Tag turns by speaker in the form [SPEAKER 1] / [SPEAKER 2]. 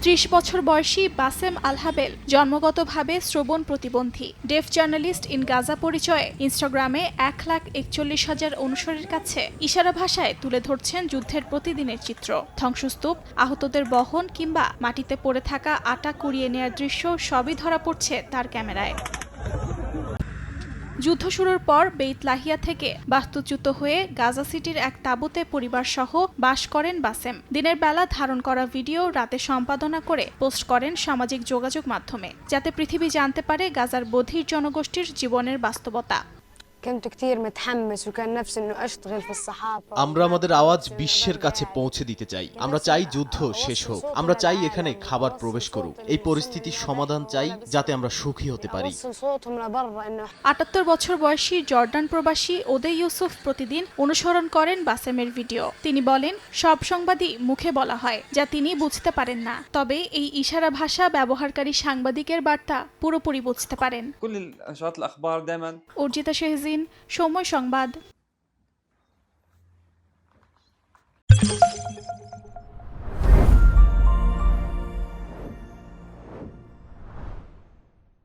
[SPEAKER 1] 30 বছর বয়সী বাসেম আল-হাবেল জন্মগতভাবে শ্রবণ প্রতিবন্ধী। ডেফ জার্নালিস্ট ইন গাজা পরিচয়ে ইনস্টাগ্রামে 1,41,000 অনুসারীর কাছে ইশারা ভাষায় তুলে ধরছেন যুদ্ধের প্রতিদিনের চিত্র। ধ্বংসস্তূপ, আহতদের বহন কিংবা মাটিতে পড়ে থাকা আটা কুড়িয়ে নেয়ার দৃশ্য সবই ধরা পড়ছে তার ক্যামেরায়। যুদ্ধ শুরুর পর বেইত লাহিয়া থেকে বাস্তুচ্যুত হয়ে গাজা সিটির এক তাঁবুতে পরিবারসহ বাস করেন বাসেম। দিনের বেলা ধারণ করা ভিডিও রাতে সম্পাদনা করে পোস্ট করেন সামাজিক যোগাযোগ মাধ্যমে, যাতে পৃথিবী জানতে পারে গাজার বধির জনগোষ্ঠীর জীবনের বাস্তবতা।
[SPEAKER 2] আমরা আমাদের আওয়াজ বিশ্বের কাছে পৌঁছে দিতে চাই। আমরা চাই যুদ্ধ শেষ হোক। আমরা চাই এখানে খাবার প্রবেশ করুক। এই পরিস্থিতির সমাধান চাই, যাতে আমরা সুখী হতে পারি।
[SPEAKER 1] ৭৮ বছর বয়সী জর্ডান প্রবাসী ওদে ইউসুফ প্রতিদিন অনুসরণ করেন বাসেমের ভিডিও। তিনি বলেন, সব সংবাদই মুখে বলা হয়, যা তিনি বুঝতে পারেন না। তবে এই ইশারা ভাষা ব্যবহারকারী সাংবাদিকের বার্তা পুরোপুরি বুঝতে পারেন। অর্জিতা শেহজিন, সময় সংবাদ।